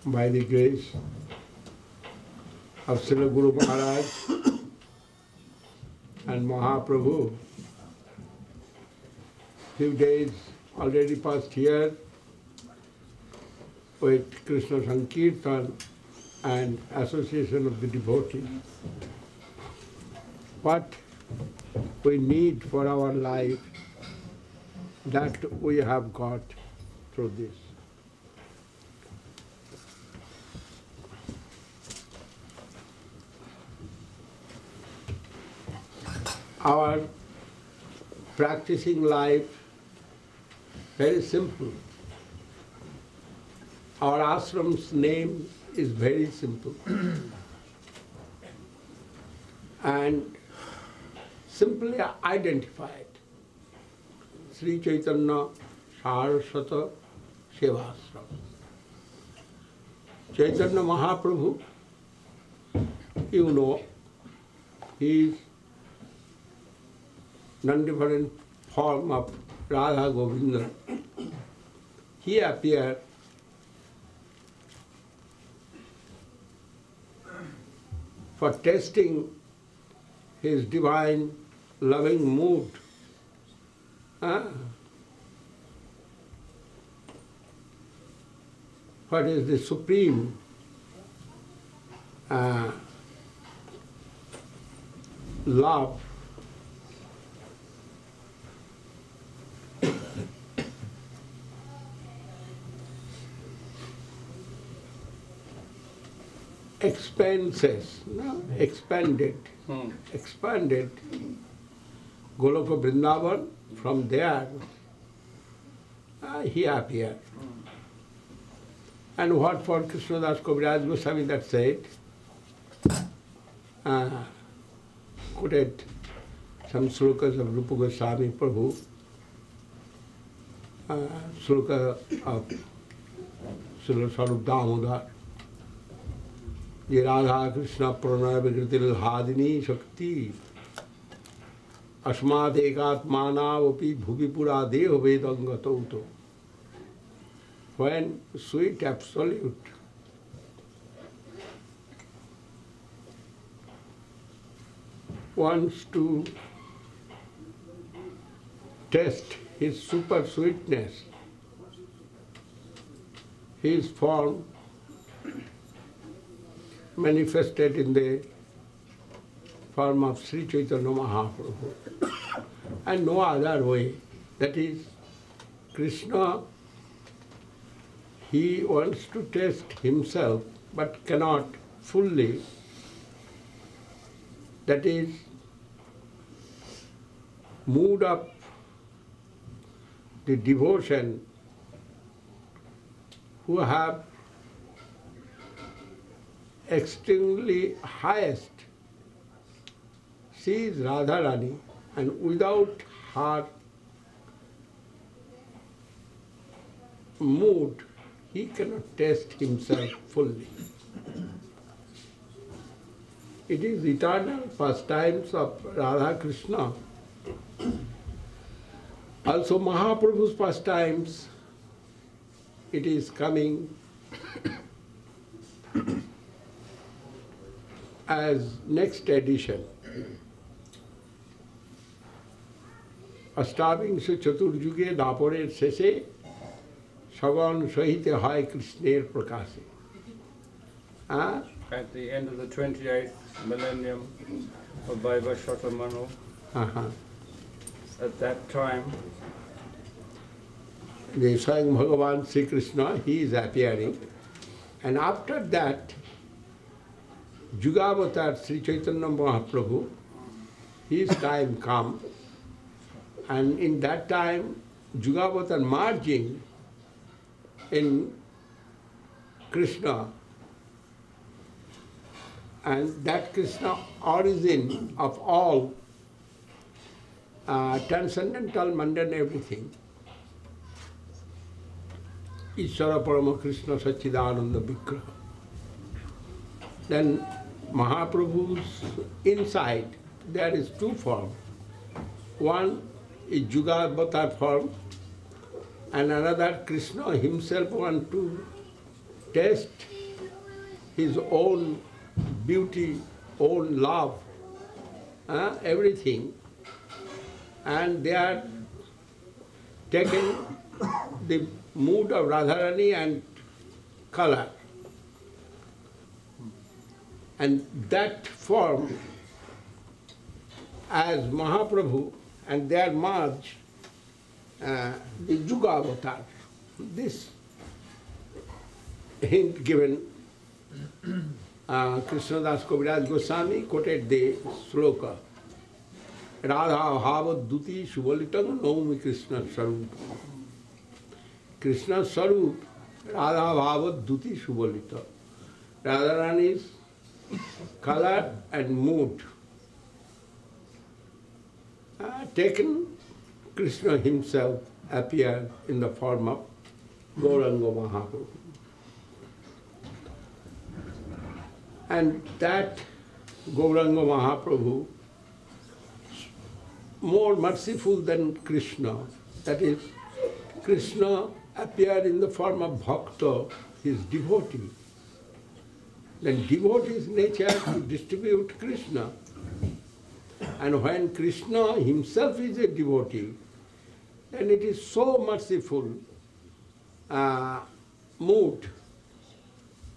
by the grace of Srila Guru Maharaj and Mahaprabhu. Few days already passed here with Krishna Sankirtan and association of the devotees. What we need for our life, that we have got through this. Our practicing life, very simple. Our ashram's name is very simple. And simply identified. Sri Chaitanya Saraswata Seva Ashram. Chaitanya Mahaprabhu, you know, he is non-different form of Radha Govinda. He appeared for testing his divine loving mood. What is the supreme love? Expanded Goloka Vrindavan. From there, he appeared. And what for Krishnadas Kaviraj Goswami that said, quoted some slokas of Rupa Goswami Prabhu, sloka of Srila Sarup Damodar, Ye Radha Krishna Pranaya Vigritil Hadini Shakti Asmat Ekatmanav Api Bhuvipura Deho Vedangatauto. When sweet absolute wants to test his super sweetness, his form manifested in the form of Sri Chaitanya Mahaprabhu. And no other way. That is, Krishna, he wants to test himself but cannot fully. That is, mood of the devotion who have extremely highest. She is Radharani, and without her mood, he cannot test himself fully. It is eternal pastimes of Radha Krishna. Also Mahaprabhu's pastimes, it is coming as next edition. Ashtavingsha Chaturjuge Daporer Sese Sagan Sahite Hai Krishner Prakase. At the end of the 28th millennium of Vaivashvata Manu, at that time, the Swayam Bhagavan Sri Krishna, he is appearing. And after that, Jugavatar Sri Chaitanya Mahaprabhu, his time come, and in that time, Jugavatar merging in Krishna, and that Krishna origin of all transcendental, mundane everything. Ishvara Parama Krishna Sachidananda Vigraha. Then Mahaprabhu's inside, there is two forms. One is Juga Avatar form, and another Krishna himself wants to test his own beauty, own love, everything. And they are taken the mood of Radharani and color. And that form as Mahaprabhu, and they are merged, the Yuga avatar. This hint given, Krishnadas Kaviraj Goswami quoted the sloka, Radha Bhava Duti Shubalitang Naumi Krishna Sarup. Krishna Sarup, Radha Bhava Duti Shubalita. Radharani's color and mood taken, Krishna himself appeared in the form of Gauranga Mahaprabhu. And that Gauranga Mahaprabhu, more merciful than Krishna, that is, Krishna appeared in the form of Bhakta, his devotee. Then devotee's nature to distribute Krishna. And when Krishna himself is a devotee, then it is so merciful mood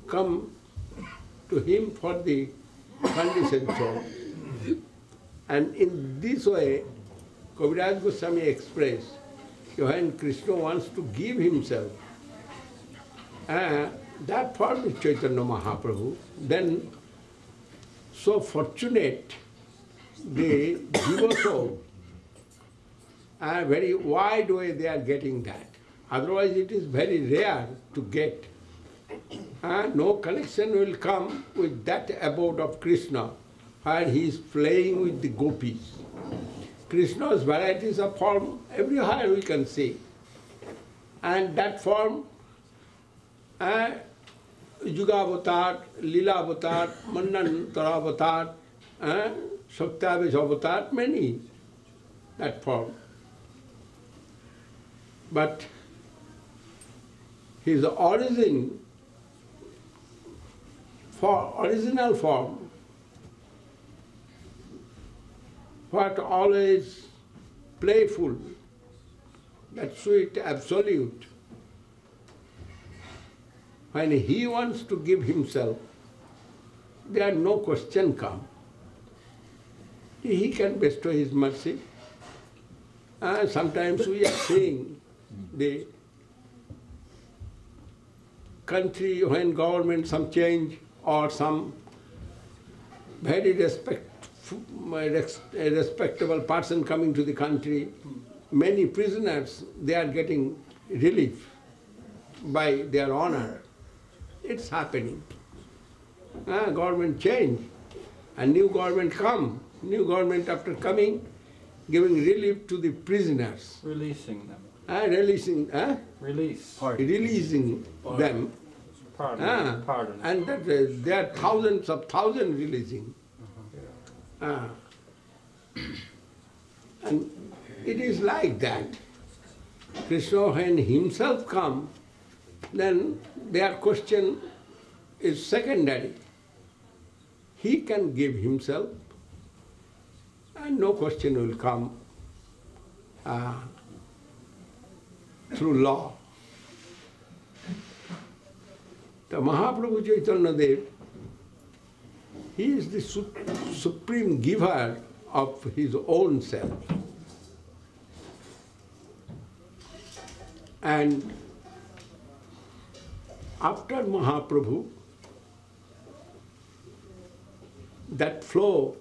come to him for the conditioned soul. And in this way, Kaviraj Goswami expressed, when Krishna wants to give himself, that form is Chaitanya Mahaprabhu, then so fortunate the jiva soul, very wide way they are getting that. Otherwise it is very rare to get. No connection will come with that abode of Krishna, where he is playing with the gopis. Krishna's varieties of form everywhere we can see. And that form, Yuga avatar, Lila avatar, Manantara avatar, Shaktavesh avatar, many, that form. But his origin, original form, what always playful, that sweet absolute, when he wants to give himself, there no question come. He can bestow his mercy. Sometimes we are seeing the country when government some change or some very respectable person coming to the country, many prisoners, they are getting relief by their honor. It's happening. Government change, and new government come. New government after coming, giving relief to the prisoners. Releasing them. Releasing them. Pardon. And that, there are thousands releasing. And it is like that. Krishna, when himself come, then their question is secondary. He can give himself, and no question will come through law. The Mahaprabhu Chaitanya Dev, he is the supreme giver of his own self. And after Mahaprabhu, that flow,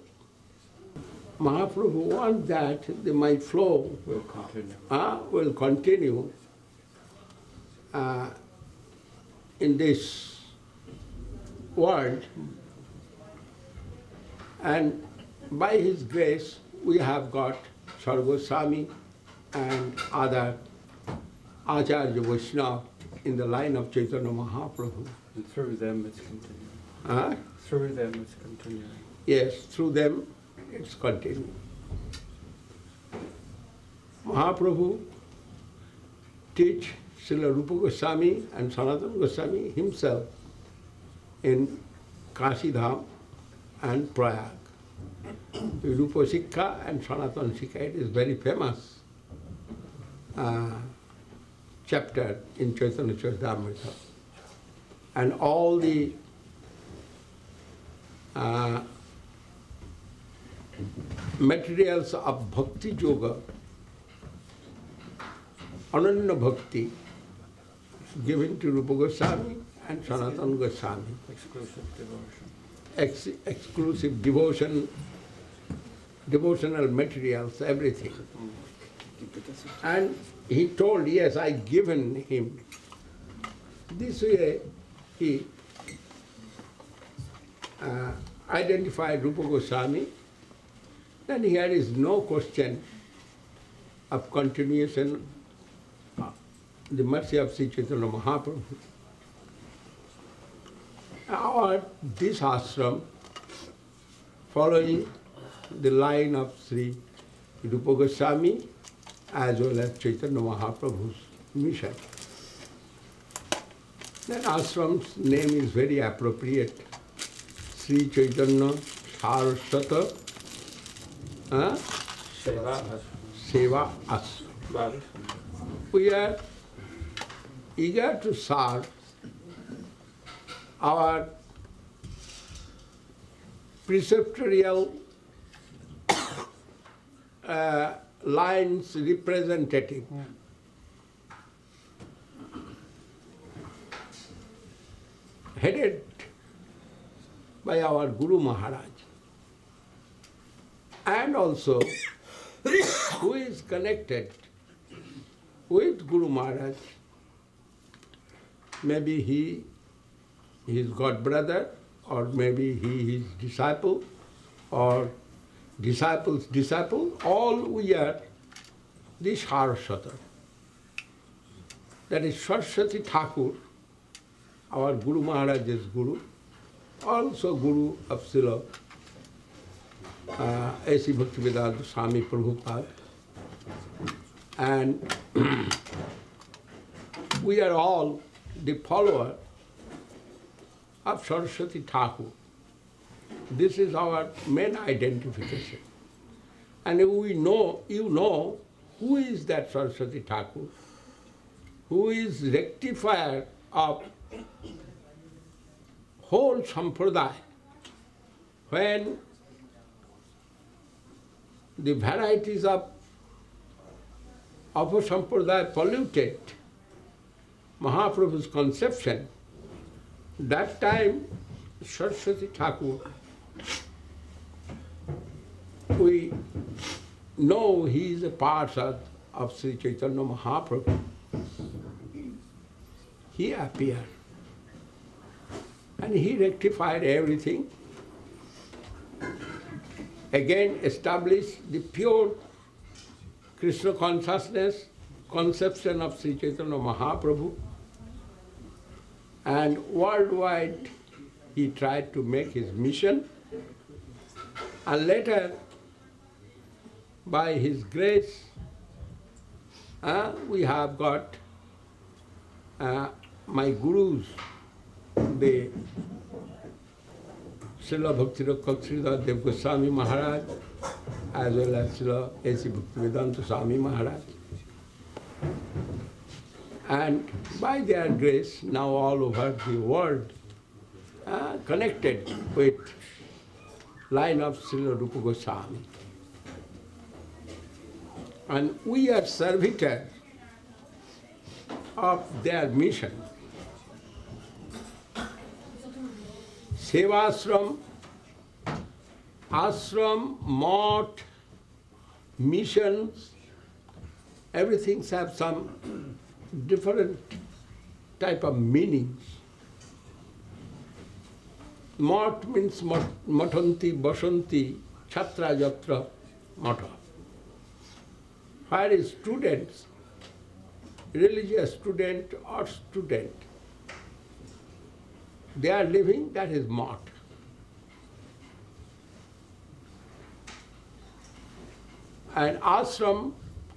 Mahaprabhu wants that my flow will continue in this world. And by his grace, we have got Srila Goswami and other Acharya Vaishnava in the line of Chaitanya Mahaprabhu. And through them it's continuing. Through them it's continuing. Yes, through them it's continuing. Mahaprabhu teach Srila Rupa Goswami and Sanatana Goswami himself in Kashi Dham and Prayag. Rupa Sikha and Sanatana Sikha, it is very famous chapter in Chaitanya Charitamrita. And all the materials of Bhakti Yoga, Ananya Bhakti, given to Rupa Goswami and Sanatana Goswami. Exclusive devotion. Exclusive devotion, devotional materials, everything. And he told, yes, I given him. This way he identified Rupa Goswami. Then here is no question of continuation, the mercy of Sri Chaitanya Mahaprabhu. Or this ashram, following the line of Sri Rupa Goswami as well as Chaitanya Mahaprabhu's mission. That ashram's name is very appropriate. Sri Chaitanya Saraswata Seva Ashram. We are eager to serve our preceptorial lines representative. Headed by our Guru Maharaj. And also, who is connected with Guru Maharaj, maybe he is God brother, or maybe he is disciple, or disciple's disciple, all we are the Saraswata. That is Saraswati Thakur, our Guru Maharaj's Guru, also Guru of Srila A.C. Bhaktivedanta Swami Prabhupada. And we are all the follower of Saraswati Thakur. This is our main identification. And we know, you know, who is that Saraswati Thakur, who is rectifier of whole sampradaya. When the varieties of a sampradaya polluted Mahaprabhu's conception, that time Saraswati Thakur, we know he is a part of Sri Chaitanya Mahaprabhu. He appeared and he rectified everything. Again established the pure Krishna consciousness, conception of Sri Chaitanya Mahaprabhu, and worldwide he tried to make his mission. And later, by his grace, we have got my gurus, the Srila Bhakti-Rakshak Sridhar Dev Goswami Maharaj, as well as Srila A.C. Bhaktivedanta Swami Maharaj. And by their grace, now all over the world, connected with line of Srila Rupa Goswami. And we are servitors of their mission. Seva Ashram, ashram, mott, missions, everything have some different type of meanings. Mott means matanti, basanti, chatra jatra, mata. Where is students, religious student or student, they are living, that is mott. And ashram,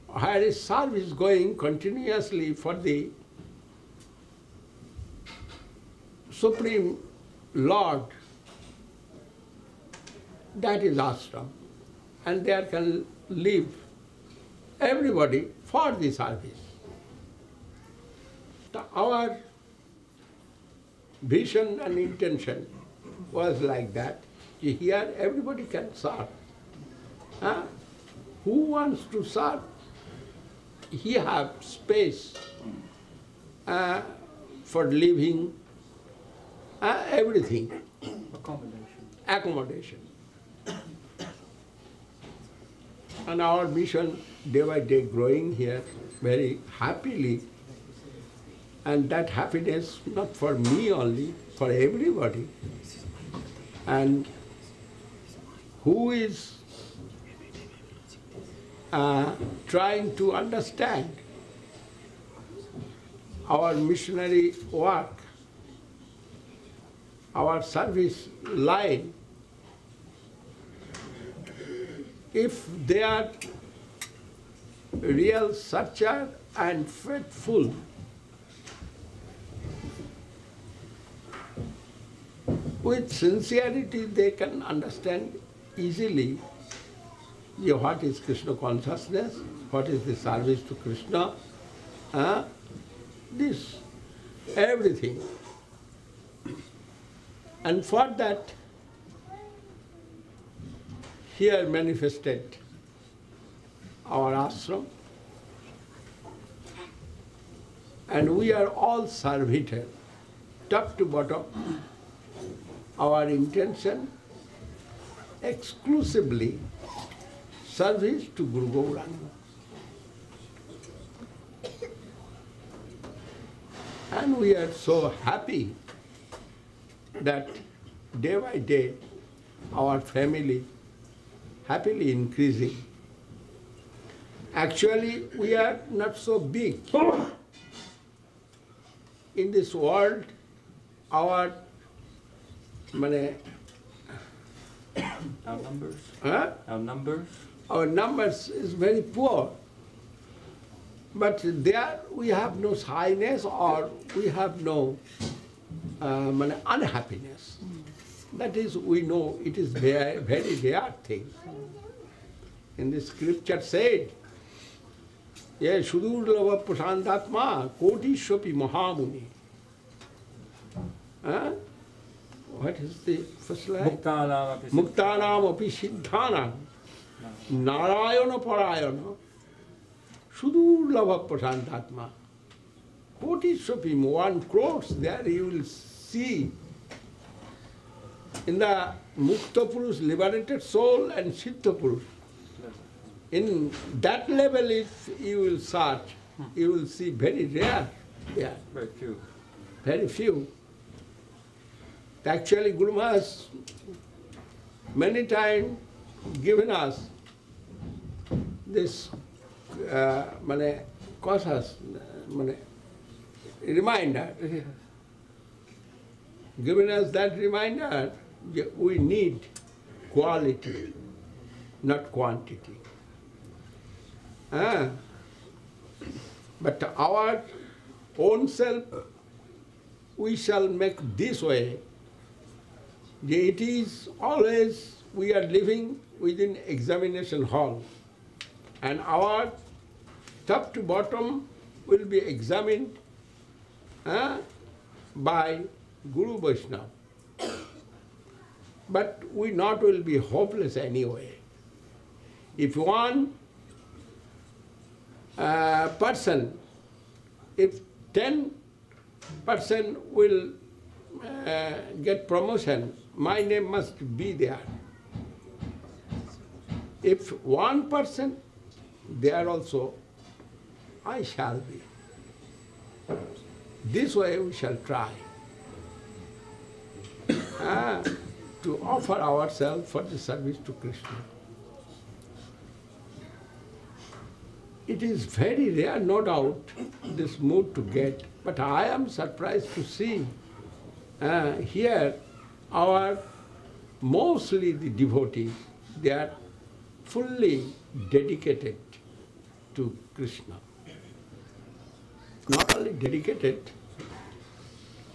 where is service going continuously for the Supreme Lord, that is ashram. And there can live everybody for the service. Our vision and intention was like that. Here everybody can serve. Huh? Who wants to serve? He have space for living, everything. Accommodation. And our mission day by day growing here very happily. And that happiness not for me only, for everybody. And who is trying to understand our missionary work, our service line, if they are real searcher and faithful, with sincerity they can understand easily what is Krishna consciousness, what is the service to Krishna, this, everything. And for that, here manifested our ashram, and we are all servitor, top to bottom. Our intention exclusively service to Guru Gauranga. And we are so happy that day by day our family happily increasing. Actually, we are not so big. In this world, our numbers. Huh? Our numbers is very poor. But there we have no shyness or we have no unhappiness. That is, we know it is very, very rare thing. In the scripture said, Ye Shudurlava Prasantatma Koti Shopi Mahamuni. What is the first line? Muktanam api siddhanam Narayana Parayana Shudurlava Prasantatma. Koti Shopi, 1 crore, there you will see in the Mukta Purush, liberated soul, and Siddha Purush. In that level, if you will search, you will see very rare. Yeah. Very few. Very few. Actually, Guru Maharaj many times given us this reminder. Given us that reminder, we need quality, not quantity. But our own self, we shall make this way. It is always, we are living within examination hall. And our top to bottom will be examined by Guru Vaishnava. But we not will be hopeless anyway. If one person, if 10% will get promotion, my name must be there. If 1%, there also I shall be. This way we shall try to offer ourselves for the service to Krishna. It is very rare, no doubt, this mood to get, but I am surprised to see here our mostly the devotees, they are fully dedicated to Krishna. Not only dedicated,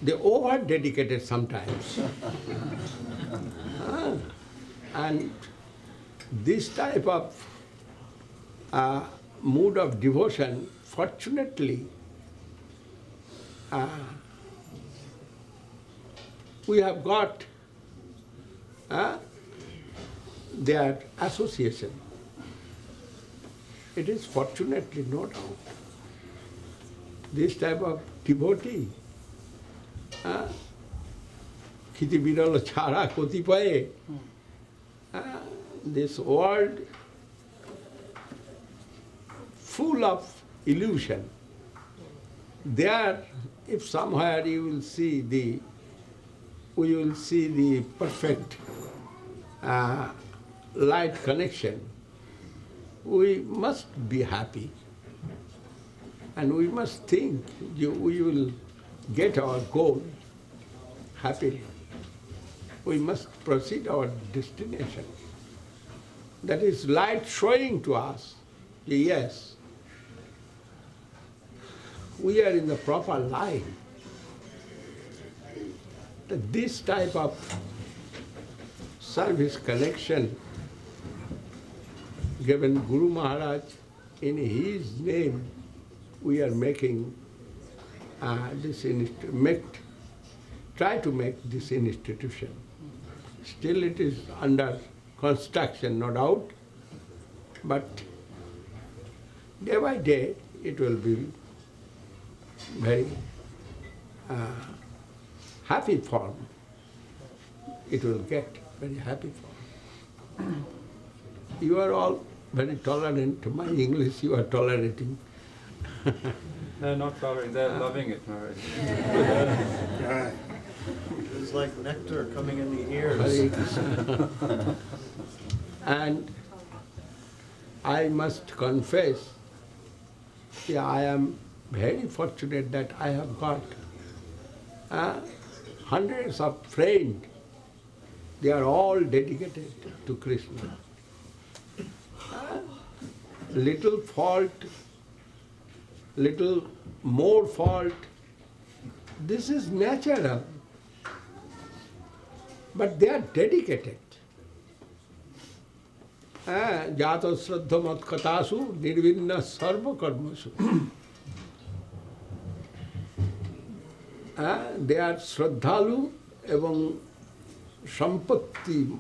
they over-dedicated sometimes. And this type of mood of devotion, fortunately, we have got their association. It is fortunately, no doubt. This type of devotee, Khiti Birala Chara Kotipaye, this world full of illusion. There, if somewhere you will see we will see the perfect light connection, we must be happy. And we must think we will get our goal happily. We must proceed our destination. That is light showing to us, yes, we are in the proper line. That this type of service connection given Guru Maharaj, in his name we are making try to make this institution. Still it is under construction, no doubt, but day by day it will be very happy form. It will get very happy form. You are all very tolerant. My English you are tolerating. They're not tolerating, they're loving it, Maharaj. It's like nectar coming in the ears. And I must confess, I am very fortunate that I have got hundreds of friends. They are all dedicated to Krishna. Little fault, little more fault, this is natural. But they are dedicated. Jato Shraddha Mat Katasu Nirvinna Sarva Karmasu. They are Shraddhalu এবং Sampatti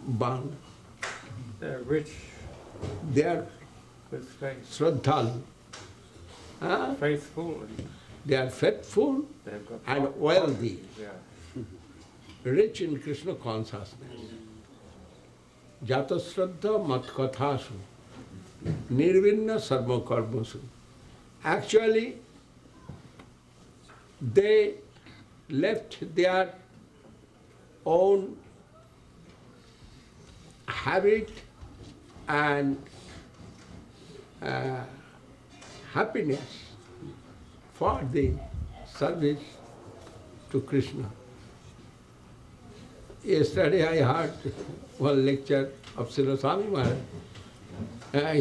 Ban. They are rich. They are with faith. Shraddhalu. Faithful. They are faithful and wealthy. Rich in Krishna consciousness. Jata Shraddha Mat Kathasu Nirvinna Sarva Karmasu. Actually, they left their own habit and happiness for the service to Krishna. Yesterday I heard one lecture of Srila Swami Maharaj.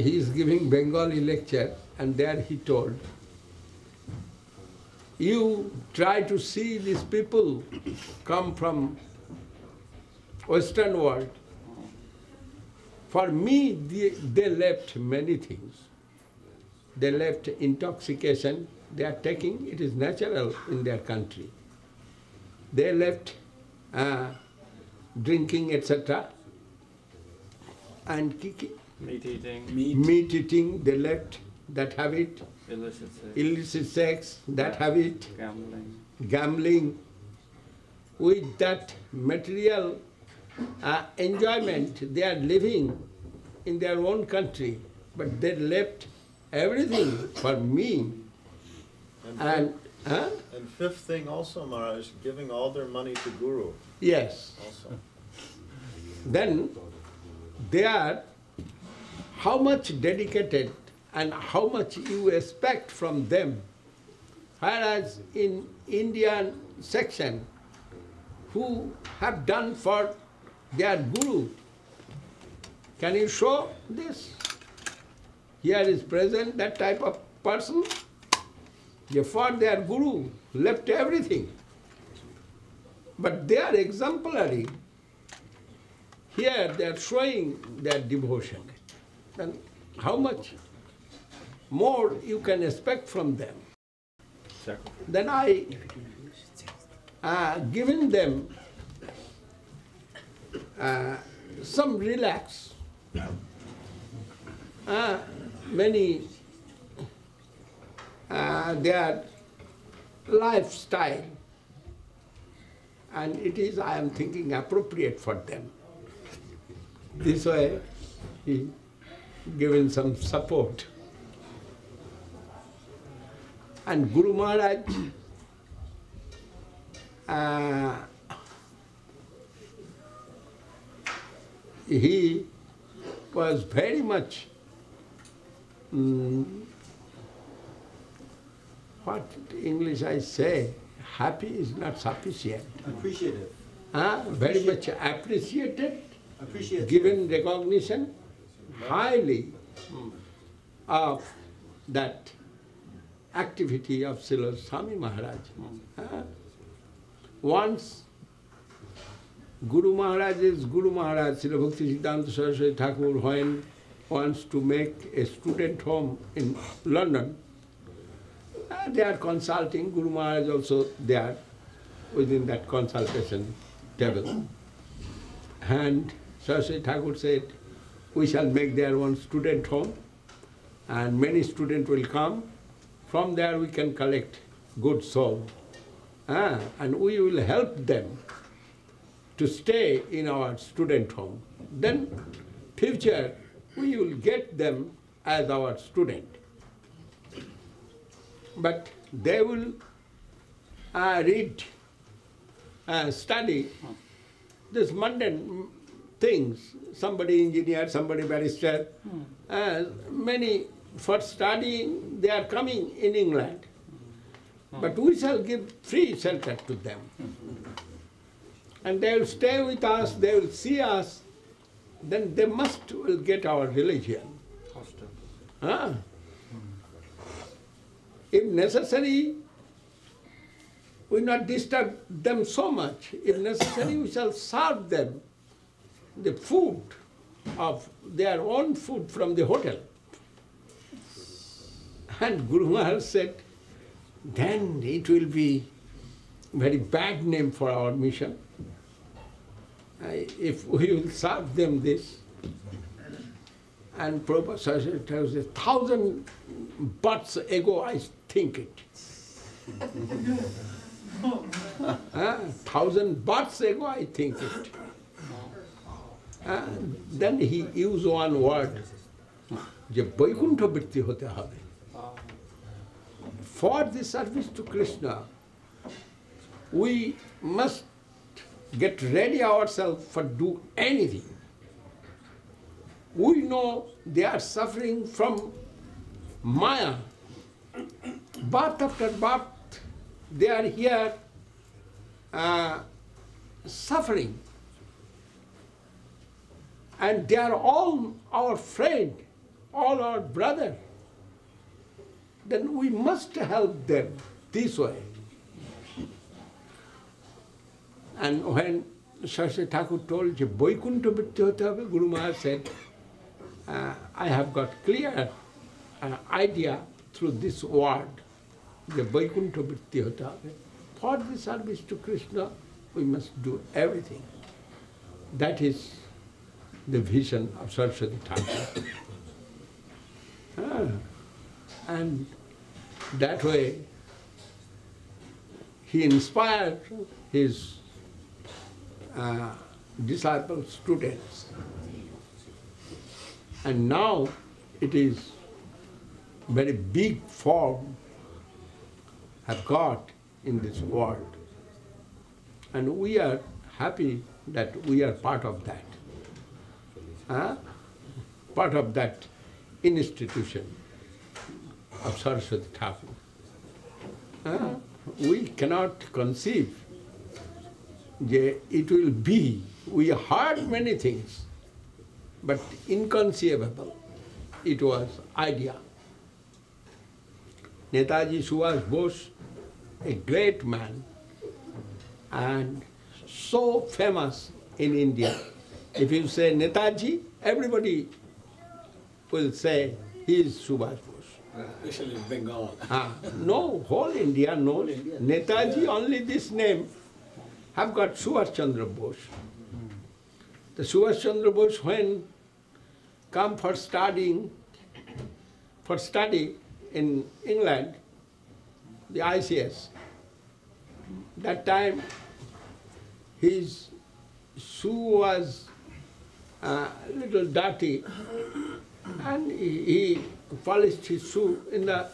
He is giving Bengali lecture, and there he told, you try to see these people come from Western world. For me, they left many things. They left intoxication. They are taking, it is natural in their country. They left drinking, etc. And meat eating, they left that habit. Illicit sex, that habit. Gambling. With that material enjoyment, they are living in their own country, but they left everything for me. And fifth thing also, Maharaj, giving all their money to Guru. Yes. Also. Then they are how much dedicated and how much you expect from them. Whereas in Indian section, who have done for their Guru, can you show this? Here is present that type of person. They for their Guru left everything. But they are exemplary. here they are showing their devotion. Then how much more you can expect from them? Then I given them some relax. Many their lifestyle, and it is, I am thinking, appropriate for them. This way, he given some support. And Guru Maharaj, he was very much, what English I say, happy is not sufficient. Appreciative. Very much appreciated, Appreciative. given recognition highly of that activity of Srila Swami Maharaj. Once Guru Maharaj is Guru Maharaj, Srila Bhakti Siddhanta Saraswati Thakur, when wants to make a student home in London, they are consulting, Guru Maharaj also there within that consultation table. And Saraswati Thakur said, we shall make their one student home and many students will come. From there we can collect good soul. And we will help them to stay in our student home. Then future we will get them as our student. But they will read, study this mundane things, somebody engineer, somebody barrister, many for studying they are coming in England. But we shall give free shelter to them. And they will stay with us, they will see us, then they must will get our religion. If necessary, we not disturb them so much. If necessary, we shall serve them the food of their own food from the hotel. And Guru Maharaj said, then it will be very bad name for our mission. If we will serve them this. And Prabhupada said, 1,000 births ago I think it. 1,000 births ago I think it. Then he used one word, je Vaikuntha vritti hote habe. For the service to Krishna, we must get ready ourselves for do anything. We know they are suffering from Maya. Birth after birth, they are here suffering. And they are all our friend, all our brother. Then we must help them this way. And when Saraswati Thakur told, je Vaikuntha vritti hote habe, Guru Maharaj said, I have got clear idea through this word, the Vaikuntha vritti hote habe. For the service to Krishna, we must do everything. That is the vision of Saraswati Thakur. And that way, he inspired his disciple students. And now it is very big form have got in this world. And we are happy that we are part of that. Part of that institution of Saraswati Thakur. We cannot conceive that it will be. We heard many things, but inconceivable. It was idea. Netaji Subhash Bose, a great man and so famous in India, If you say Netaji, everybody will say he is Subhash Bose. Especially in Bengal. No, whole India knows. Netaji, only this name have got Subhash Chandra Bose. The Subhash Chandra Bose, when come for study in England, the ICS, that time his shoe was a little dirty, and he polished his shoe in the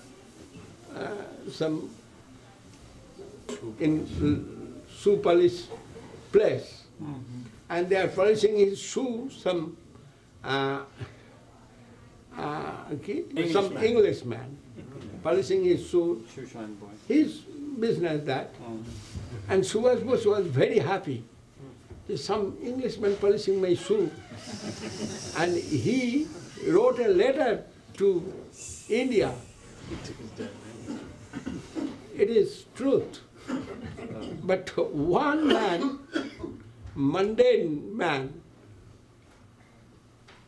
shoe polish place, and they are polishing his shoe. Some Englishman polishing his shoe. Shoeshine boy. His business that, and Subhash Bose was very happy. There's some Englishman polishing my shoe, and he wrote a letter to India. It is truth. But one man, mundane man,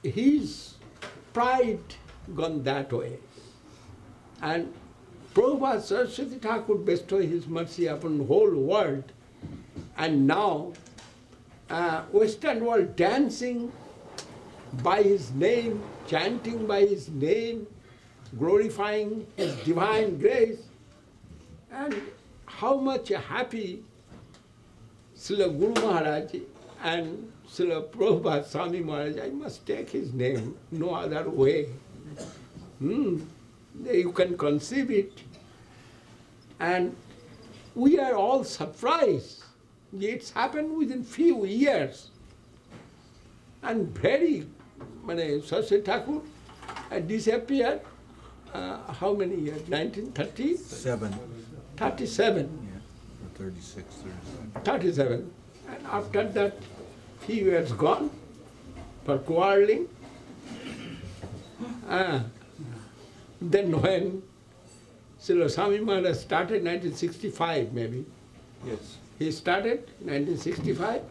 his pride gone that way. And Prabhupada Saraswati Thakur bestowed his mercy upon the whole world, and now Western world dancing by his name, chanting by his name, glorifying his divine grace, and how much happy Srila Guru Maharaj and Srila Prabhupada Swami Maharaj, I must take his name, no other way. You can conceive it. And we are all surprised. It's happened within few years. And Saraswati Thakur disappeared, how many years? 1937? 37. Yeah, or 36, 37. 37. And after that, he was gone for quarreling. Then when Srila Swami Maharaj started 1965 maybe. Yes. He started 1965,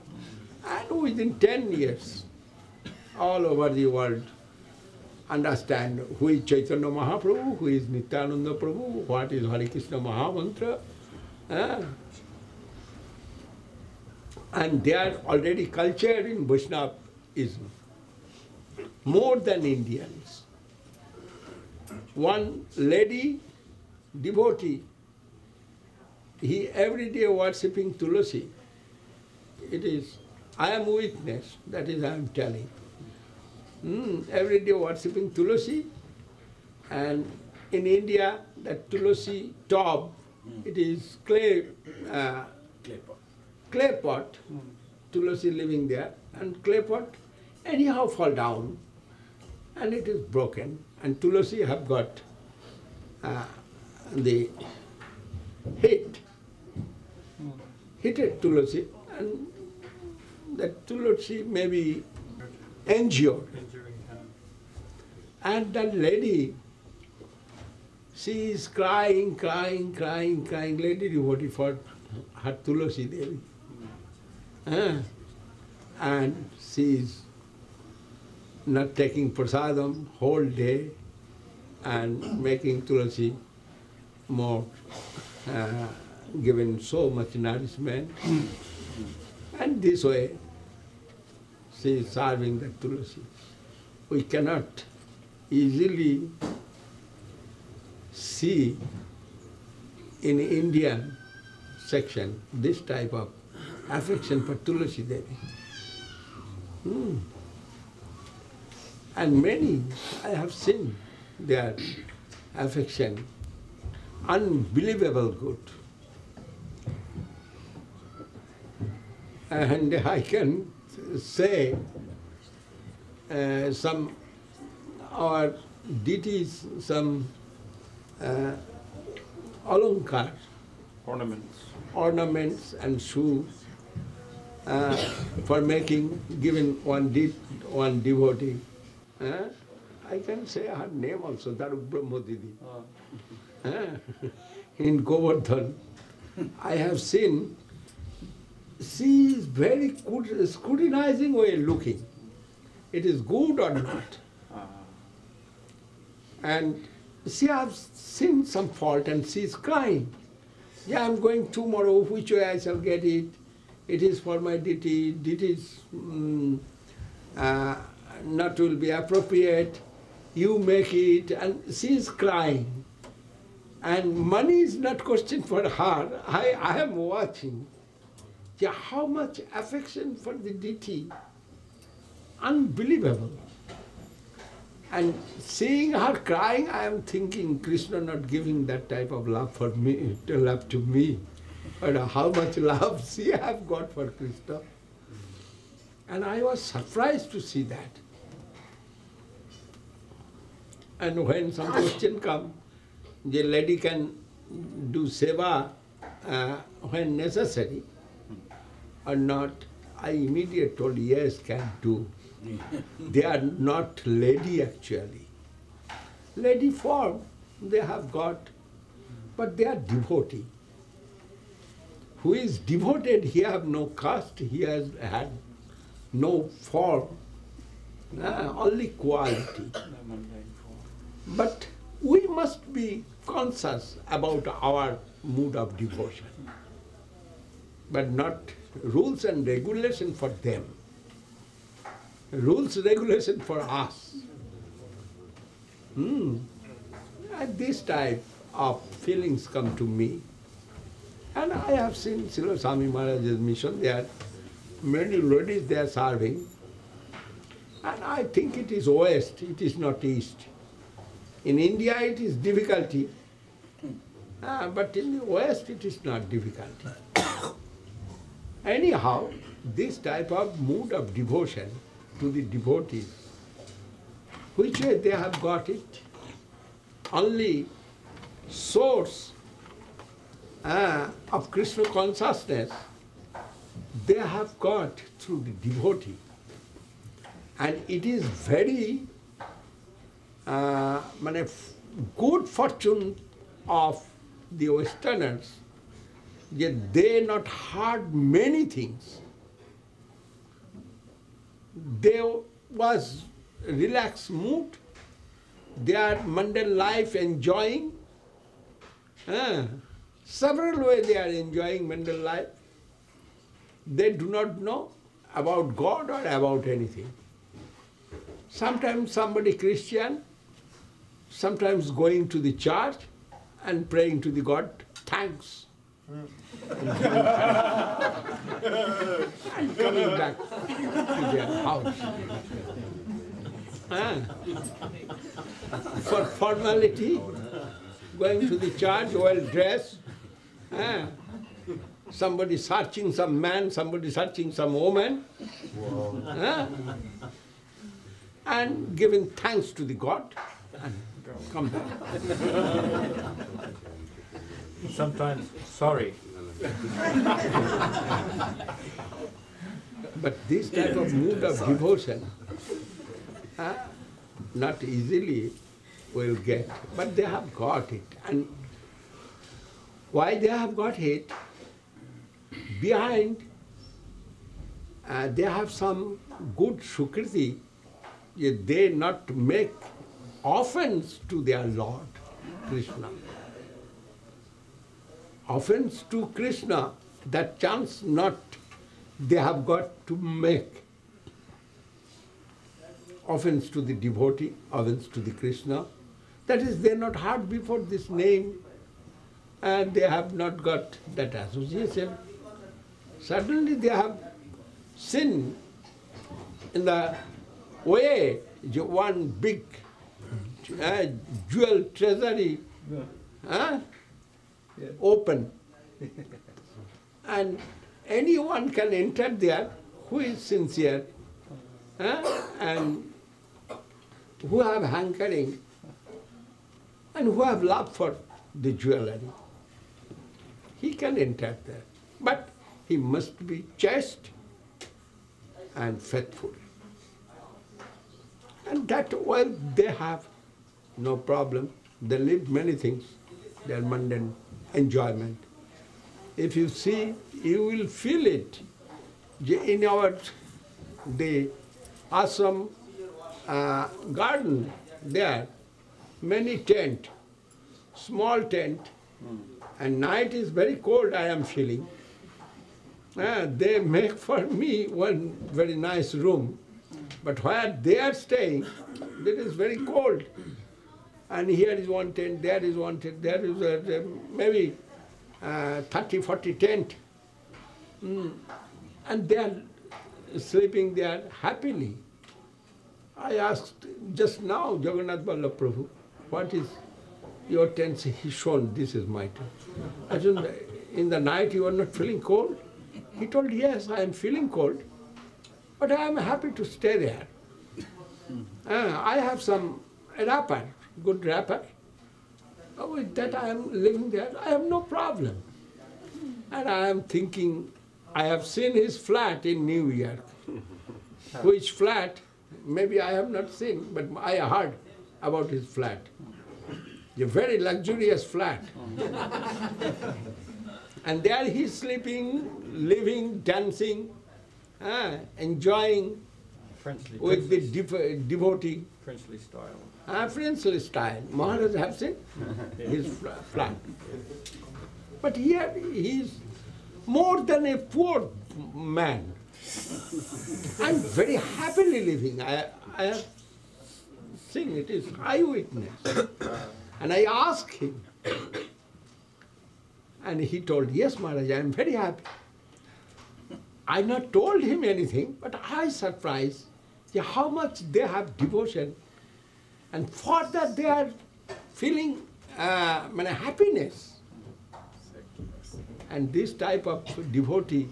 and within 10 years, all over the world understand who is Chaitanya Mahaprabhu, who is Nityananda Prabhu, what is Hare Krishna Mahamantra. And they are already cultured in Vaishnavism, more than Indians. One lady, devotee, he every day worshipping Tulasi. It is, I am witness, that is I am telling. Every day worshipping Tulasi, and in India, that Tulasi tub, it is clay pot, Tulasi living there, and clay pot anyhow fall down, and it is broken, and Tulasi have got the heated Tulasi, and that Tulasi may be injured. And that lady, she is crying, lady devotee for her Tulasi Devi. And she is not taking prasadam whole day and making Tulasi more, given so much nourishment. And this way, she is serving the Tulasi. We cannot easily see in Indian section this type of affection for Tulasi Devi. And many, I have seen their affection, unbelievable good. And I can say some our deities, some alankar, ornaments and shoes for making, given one devotee. I can say her name also, Daruk Brahmo Didi. In Govardhan, I have seen she is very good, scrutinizing way looking. It is good or not. And she has seen some fault and she is crying. Yeah, I'm going tomorrow, which way I shall get it? It is for my duty, it is not will be appropriate, you make it, and she is crying. And money is not question for her. I am watching. Yeah, how much affection for the deity. Unbelievable. And seeing her crying, I am thinking Krishna not giving that type of love for me, love to me. But how much love she have got for Krishna. And I was surprised to see that. And when some question come, the lady can do seva when necessary or not, I immediately told yes, can do. They are not lady actually. Lady form they have got, but they are devotee. Who is devoted, he have no caste, he has had no form, only quality. But we must be conscious about our mood of devotion, but not rules and regulation for them. Rules, regulation for us. And this type of feelings come to me. And I have seen Srila Swami Maharaj's mission, there are many ladies they are serving. And I think it is west, it is not east. In India it is difficulty, but in the west it is not difficulty. Anyhow, this type of mood of devotion to the devotees, which way they have got it? Only source of Krishna consciousness they have got through the devotee. And it is very good fortune of the Westerners that they not heard many things. They was relaxed mood, their mundane life enjoying. Several ways they are enjoying mundane life. They do not know about God or about anything. Sometimes somebody Christian, sometimes going to the church and praying to the God, thanks. And coming back to their house. For formality, going to the church, well dressed, somebody searching some man, somebody searching some woman, and giving thanks to the God, and come back. Sometimes, sorry. But this type of mood of devotion, not easily will get, but they have got it. And why they have got it? Behind, they have some good sukriti, they not make offense to their Lord, Krishna. Offense to Krishna, that chance not they have got to make. Offense to the devotee, offense to the Krishna. That is, they are not heard before this name, and they have not got that association. Suddenly they have seen in the way one big jewel treasury open, and anyone can enter there who is sincere and who have hankering and who have love for the jewelry. He can enter there, but he must be chaste and faithful. And that while they have no problem, they live many things, their mundane enjoyment. if you see, you will feel it. In the ashram garden, there, many tent, small tent, and night is very cold, I am feeling. They make for me one very nice room, but where they are staying, it is very cold. And here is one tent, there is one tent, there is maybe 30, 40 tent. And they are sleeping there happily. I asked just now Jagannath Vallabh Prabhu, what is your tent? He shown, this is my tent. I said, in the night you are not feeling cold? He told, yes, I am feeling cold, but I am happy to stay there. I have some wrapper, good wrapper. With that I am living there, I have no problem. And I am thinking, I have seen his flat in New York. Which flat? Maybe I have not seen, but I heard about his flat. A very luxurious flat. And there he is sleeping, living, dancing, enjoying with the devotee. Princely style. Princely style. Maharaj have seen his flat. But here he is more than a poor man. I'm very happily living. I have seen it, is eyewitness. And I asked him. And he told, yes, Maharaj, I am very happy. I not told him anything, but I surprised how much they have devotion. And for that they are feeling happiness. And this type of devotee,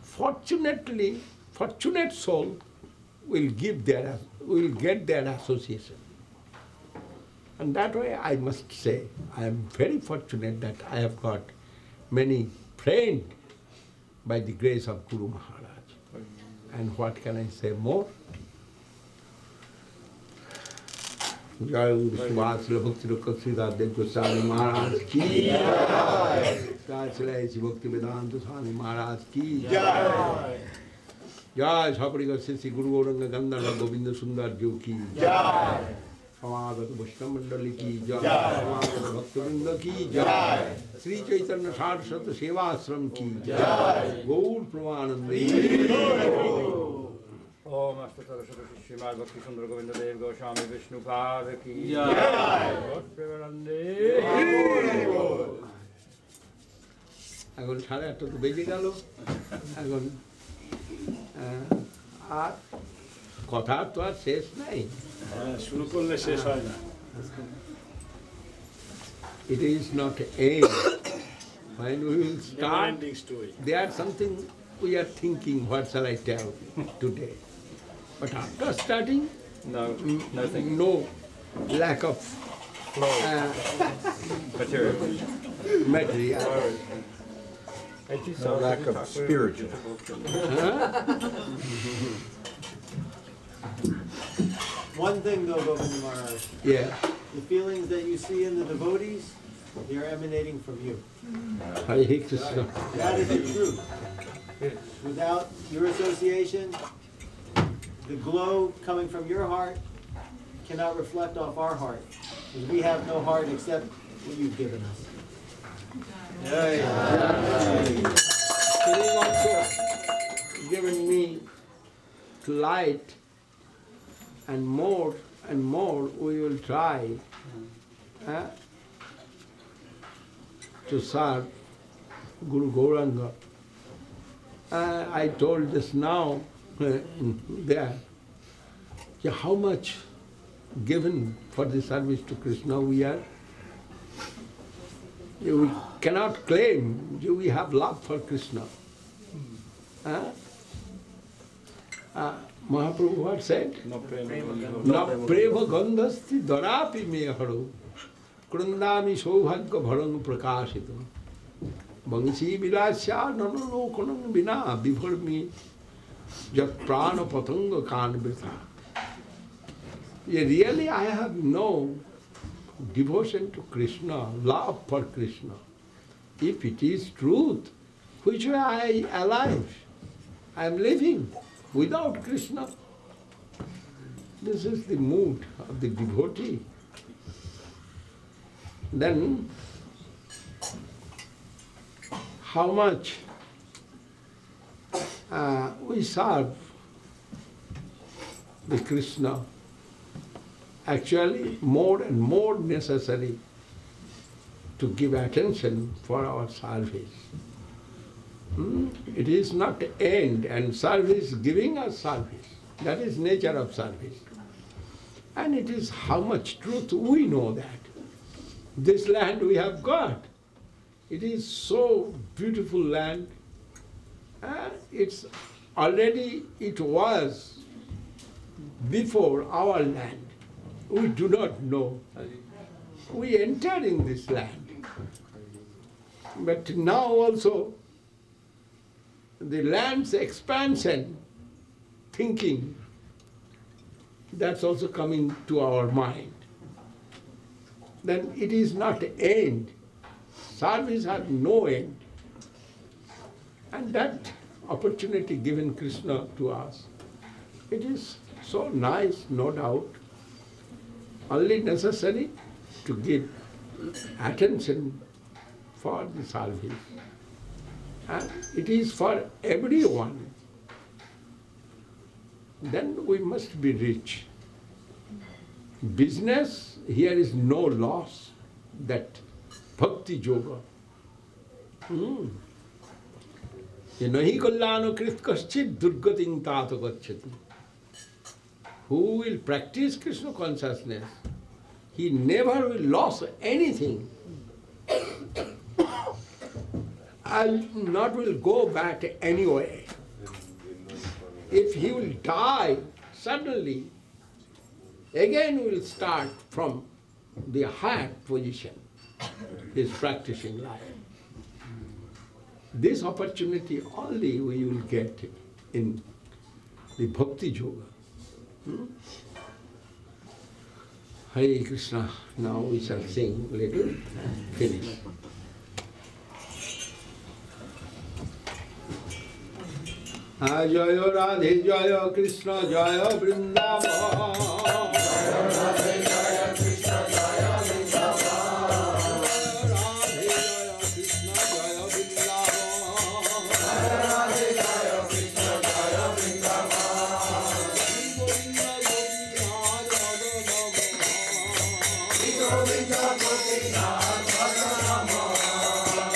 fortunate soul will get their association. And that way I must say, I am very fortunate that I have got many friends by the grace of Guru Maharaj. And what can I say more? Jai Srila Bhakti Goswami Maharaj ki Jai. Jai Srila Bhakti Vedanta Swami Maharaj ki Jai. Jai Sapariga Sisi Guru Gauranga Gandharva Govinda Sundar Ji ki Jai. Samagat Vaishnava Mandali ki Jai. Samagat Bhaktivinoda ki Jai. Sri Chaitanya Saraswati Seva Ashram ki Jai. Gaur Pramananda. Om Master Saraswati Srimad Bhakti Sundar Govinda Dev Goswami Vishnu Pada ki Jai. Gaur Pramananda. এখন 8:30 তো বেজে গেল এখন আর কথা তো আর শেষ নাই শুরু করলে শেষ হয় না It is not aim. When we will start, ending story. there's something we are thinking, what shall I tell today? But after starting, Nothing. no lack of material. No lack of spiritual. One thing though, Govinda Maharaj, Yeah. the feelings that you see in the devotees, they are emanating from you. Hare Krishna. That is the truth. Without your association, the glow coming from your heart cannot reflect off our heart. Because we have no heart except what you've given us. He is also given me light, and more we will try to serve Guru Gauranga. I told just now there how much given for the service to Krishna we are. We cannot claim we have love for Krishna. Mahaprabhu what said? Na prema gandhasti darapi me haro krundami saubhagya bharang prakashitam bangsi vilasya nanano kanang vina vibharmi jat prana patanga kan vritha. Really I have no devotion to Krishna, love for Krishna. if it is truth, which way I alive? I am living without Krishna. This is the mood of the devotee. Then, how much we serve the Krishna, actually more and more necessary to give attention for our service. It is not end, and service, giving us service. That is nature of service. And it is how much truth we know that. This land we have got. It is so beautiful land. It's already, it was before our land. We do not know. We entered in this land. But now also, the land's expansion, thinking, that's also coming to our mind. Then it is not end. Service has no end. And that opportunity given Krishna to us, it is so nice, no doubt. Only necessary to give attention for the service. And it is for everyone. Then we must be rich. Business, here is no loss, that bhakti yoga. Nahi kalyano krit kaschit durgating tato gacchati. Who will practice Krishna consciousness, he never will lose anything. I'll not will go back anyway. If he will die suddenly, again will start from the higher position, his practicing life. This opportunity only we will get in the bhakti yoga. Hare Krishna. Now we shall sing a little. Finish. Jaya Radhe Jaya Krishna Jaya Vrindavan. Jaya Radhe Jaya Krishna Jaya Vrindavan. Jaya Radhe Jaya Krishna Jaya Vrindavan. Shri Govinda Gopinath Bhagwan Rama. Govinda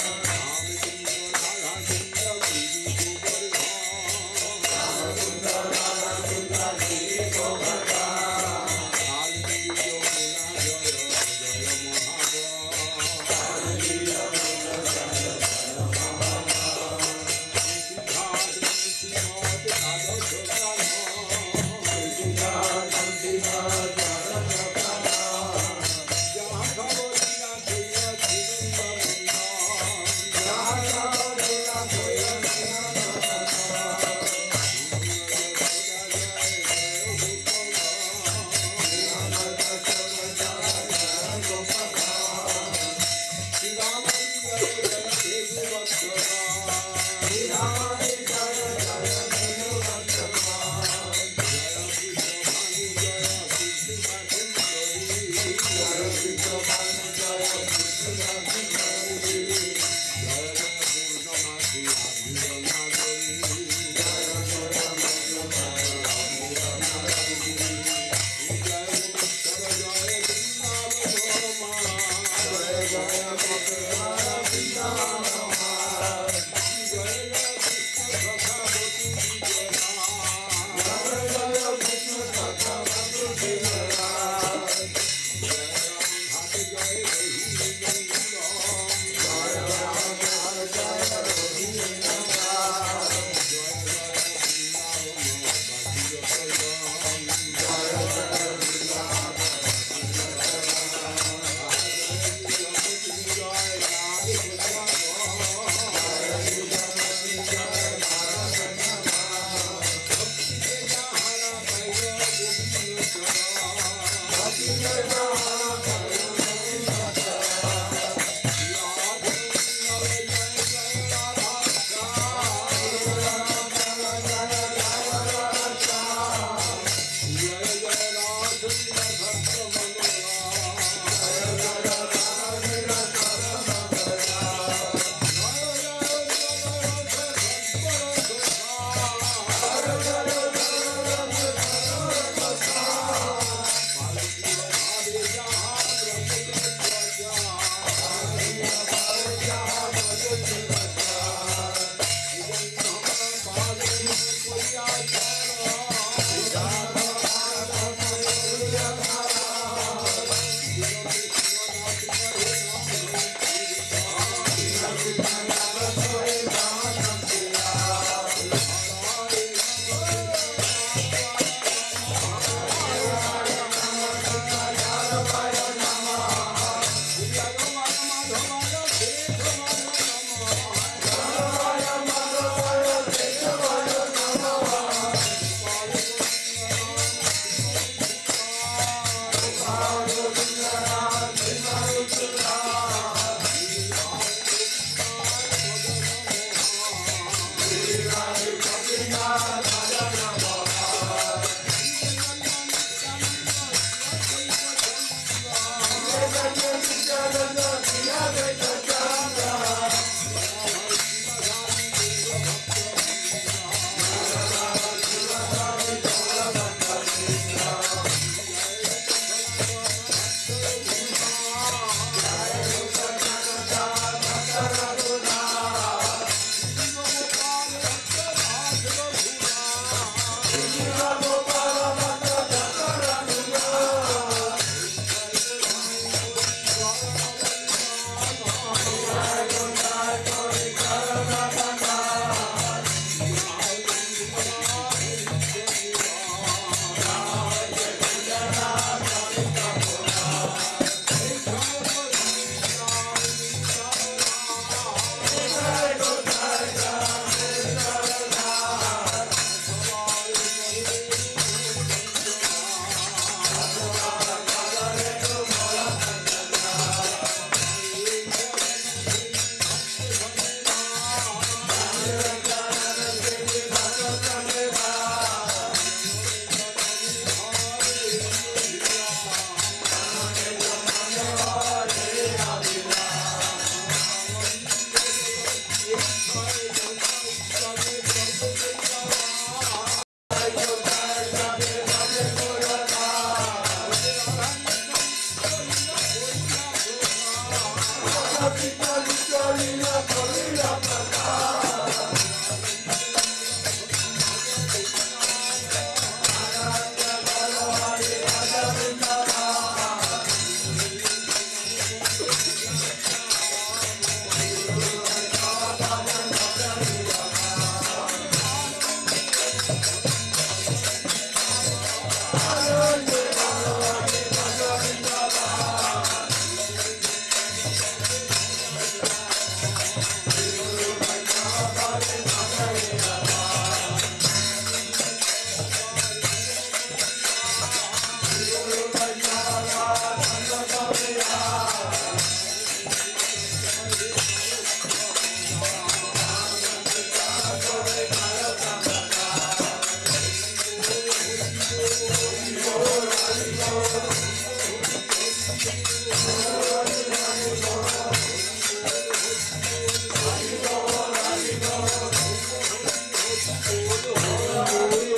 Hare